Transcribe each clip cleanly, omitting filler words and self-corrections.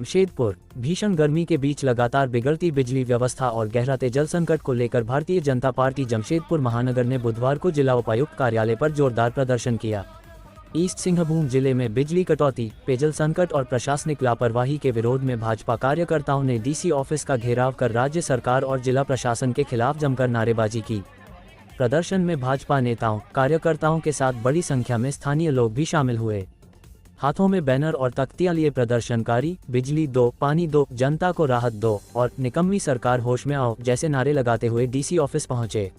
जमशेदपुर भीषण गर्मी के बीच लगातार बिगड़ती बिजली व्यवस्था और गहराते जल संकट को लेकर भारतीय जनता पार्टी जमशेदपुर महानगर ने बुधवार को जिला उपायुक्त कार्यालय पर जोरदार प्रदर्शन किया। ईस्ट सिंहभूम जिले में बिजली कटौती, पेयजल संकट और प्रशासनिक लापरवाही के विरोध में भाजपा कार्यकर्ताओं ने डीसी ऑफिस का घेराव कर राज्य सरकार और जिला प्रशासन के खिलाफ जमकर नारेबाजी की। प्रदर्शन में भाजपा नेताओं, कार्यकर्ताओं के साथ बड़ी संख्या में स्थानीय लोग भी शामिल हुए। हाथों में बैनर और तख्तियां लिए प्रदर्शनकारी बिजली दो, पानी दो, जनता को राहत दो और निकम्मी सरकार होश में आओ जैसे नारे लगाते हुए डीसी ऑफिस पहुंचे।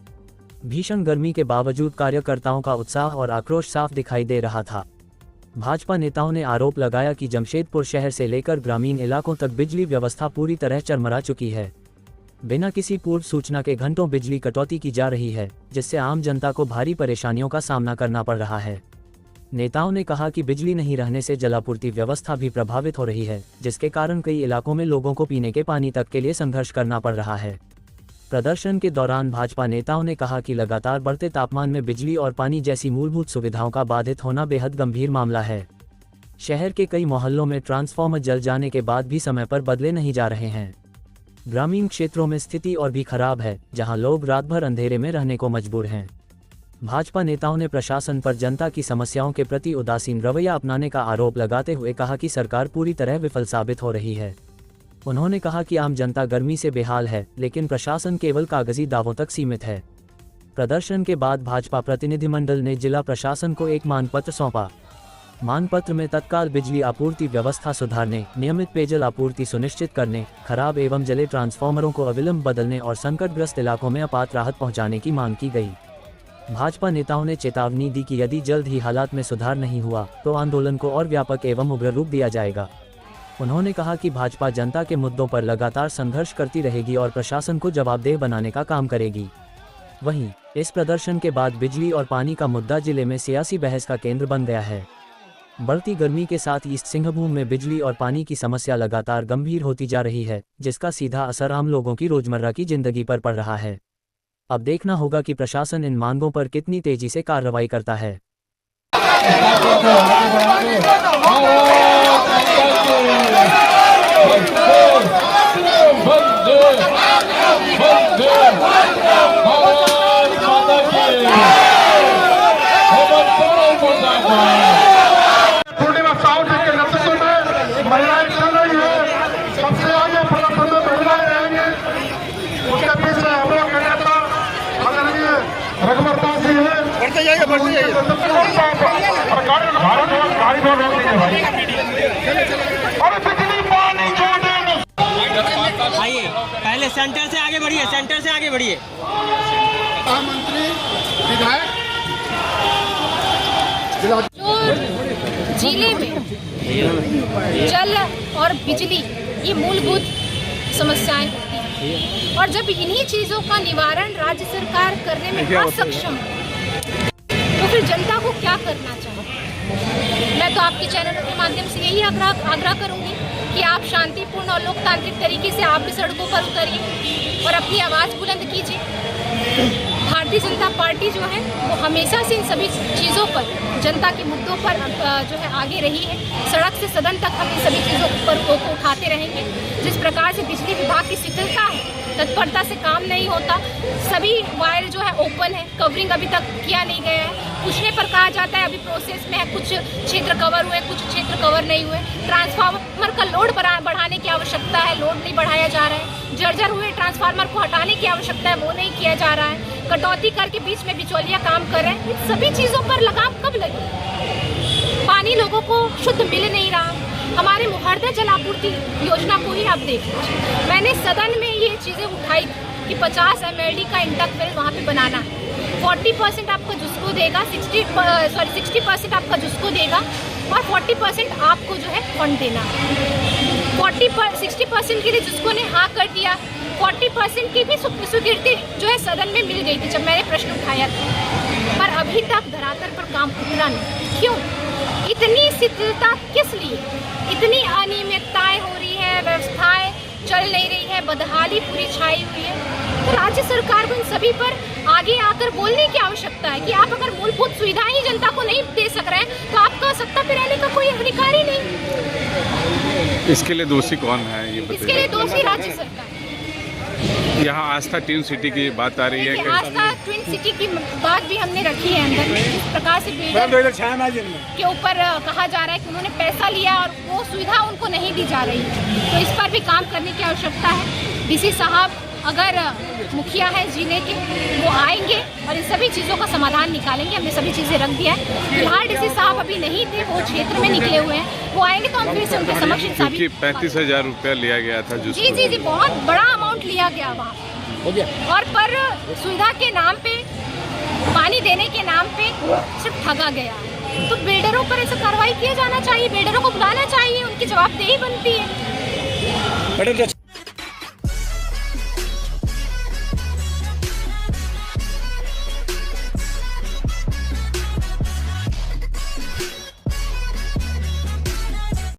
भीषण गर्मी के बावजूद कार्यकर्ताओं का उत्साह और आक्रोश साफ दिखाई दे रहा था। भाजपा नेताओं ने आरोप लगाया कि जमशेदपुर शहर से लेकर ग्रामीण इलाकों तक बिजली व्यवस्था पूरी तरह चरमरा चुकी है। बिना किसी पूर्व सूचना के घंटों बिजली कटौती की जा रही है, जिससे आम जनता को भारी परेशानियों का सामना करना पड़ रहा है। नेताओं ने कहा कि बिजली नहीं रहने से जलापूर्ति व्यवस्था भी प्रभावित हो रही है, जिसके कारण कई इलाकों में लोगों को पीने के पानी तक के लिए संघर्ष करना पड़ रहा है। प्रदर्शन के दौरान भाजपा नेताओं ने कहा कि लगातार बढ़ते तापमान में बिजली और पानी जैसी मूलभूत सुविधाओं का बाधित होना बेहद गंभीर मामला है। शहर के कई मोहल्लों में ट्रांसफार्मर जल जाने के बाद भी समय पर बदले नहीं जा रहे हैं। ग्रामीण क्षेत्रों में स्थिति और भी खराब है, जहां लोग रात भर अंधेरे में रहने को मजबूर हैं। भाजपा नेताओं ने प्रशासन पर जनता की समस्याओं के प्रति उदासीन रवैया अपनाने का आरोप लगाते हुए कहा कि सरकार पूरी तरह विफल साबित हो रही है। उन्होंने कहा कि आम जनता गर्मी से बेहाल है, लेकिन प्रशासन केवल कागजी दावों तक सीमित है। प्रदर्शन के बाद भाजपा प्रतिनिधिमंडल ने जिला प्रशासन को एक मांगपत्र सौंपा। मांगपत्र में तत्काल बिजली आपूर्ति व्यवस्था सुधारने, नियमित पेयजल आपूर्ति सुनिश्चित करने, खराब एवं जले ट्रांसफार्मरों को अविलंब बदलने और संकटग्रस्त इलाकों में आपात राहत पहुंचाने की मांग की गई। भाजपा नेताओं ने चेतावनी दी कि यदि जल्द ही हालात में सुधार नहीं हुआ तो आंदोलन को और व्यापक एवं उग्र रूप दिया जाएगा। उन्होंने कहा कि भाजपा जनता के मुद्दों पर लगातार संघर्ष करती रहेगी और प्रशासन को जवाबदेह बनाने का काम करेगी। वहीं इस प्रदर्शन के बाद बिजली और पानी का मुद्दा जिले में सियासी बहस का केंद्र बन गया है। बढ़ती गर्मी के साथ ईस्ट सिंहभूम में बिजली और पानी की समस्या लगातार गंभीर होती जा रही है, जिसका सीधा असर आम लोगों की रोजमर्रा की जिंदगी पर पड़ रहा है। अब देखना होगा कि प्रशासन इन मांगों पर कितनी तेजी से कार्रवाई करता है। आइए, पहले सेंटर से आगे बढ़िए, सेंटर से आगे बढ़िए। मंत्री विधायक जिले में जल और बिजली ये मूलभूत समस्याएं होती हैं, और जब इन्हीं चीजों का निवारण राज्य सरकार करने में असक्षम तो फिर जनता को क्या करना चाहिए। मैं तो आपके चैनल के माध्यम से यही आग्रह करूंगी कि आप शांतिपूर्ण और लोकतांत्रिक तरीके से आप भी सड़कों पर उतरिए और अपनी आवाज़ बुलंद कीजिए। भारतीय जनता पार्टी जो है वो हमेशा से इन सभी चीज़ों पर, जनता के मुद्दों पर जो है आगे रही है। सड़क से सदन तक हम इन सभी चीज़ों पर को उठाते रहेंगे। जिस प्रकार से बिजली विभाग की शिथिलता है, तत्परता से काम नहीं होता, सभी वायर जो है ओपन है, कवरिंग अभी तक किया नहीं गया है। पूछने पर कहा जाता है अभी प्रोसेस में है, कुछ क्षेत्र कवर हुए, कुछ क्षेत्र कवर नहीं हुए। ट्रांसफार्मर का लोड बढ़ाने की आवश्यकता है, लोड नहीं बढ़ाया जा रहा है। जर्जर हुए ट्रांसफार्मर को हटाने की आवश्यकता है, वो नहीं किया जा रहा है। कटौती करके बीच में बिचौलिया काम कर रहे हैं। इन सभी चीज़ों पर लगाम कब लगे? पानी लोगों को शुद्ध मिल नहीं रहा। हमारे मुहर्रदे जल आपूर्ति योजना को ही आप देख लीजिए। मैंने सदन में ये चीज़ें उठाई कि 50 mld का इंटक वेल वहाँ पे बनाना है। 40% आपका जुस्को देगा, 60% आपका जुस्को देगा और 40% आपको जो है फंड देना। 60% के लिए जुस्को ने हाँ कर दिया, 40% की भी स्वीकृति जो है सदन में मिल गई थी जब मैंने प्रश्न उठाया था, पर अभी तक धरातल पर काम उतरा नहीं। क्यों? इतनी शिथिलता किस लिए? इतनी अनियमितताएं हो रही है, व्यवस्थाएं चल नहीं रही है, बदहाली पूरी छाई हुई है। तो राज्य सरकार को इन सभी पर आगे आकर बोलने की आवश्यकता है कि आप अगर मूलभूत सुविधाएं ही जनता को नहीं दे सक रहे हैं तो आपका सत्ता पे रहने का कोई अधिकार ही नहीं। इसके लिए दोषी कौन है ये इसके लिए दोषी राज्य सरकार। यहाँ आस्था टीम सिटी की बात आ रही है देखिए, आस्था ट्विन सिटी की बात भी हमने रखी है अंदर में। इस प्रकार से बिल्डर के ऊपर कहा जा रहा है कि उन्होंने पैसा लिया और वो सुविधा उनको नहीं दी जा रही है, तो इस पर भी काम करने की आवश्यकता है। डीसी साहब अगर मुखिया है जिले के, वो आएंगे और इन सभी चीज़ों का समाधान निकालेंगे। हमने सभी चीज़ें रख दिया है। फिलहाल डीसी साहब अभी नहीं थे, वो क्षेत्र में निकले हुए हैं। वो आएंगे तो हम फिर से उनके समक्ष क्योंकि 35,000 रुपया लिया गया था जो जी बहुत बड़ा अमाउंट लिया गया वहाँ और पर सुविधा के नाम पे, पानी देने के नाम पे सिर्फ ठगा गया। तो बिल्डरों पर ऐसा कार्रवाई किया जाना चाहिए, बिल्डरों को बुलाना चाहिए, उनकी जवाबदेही बनती है।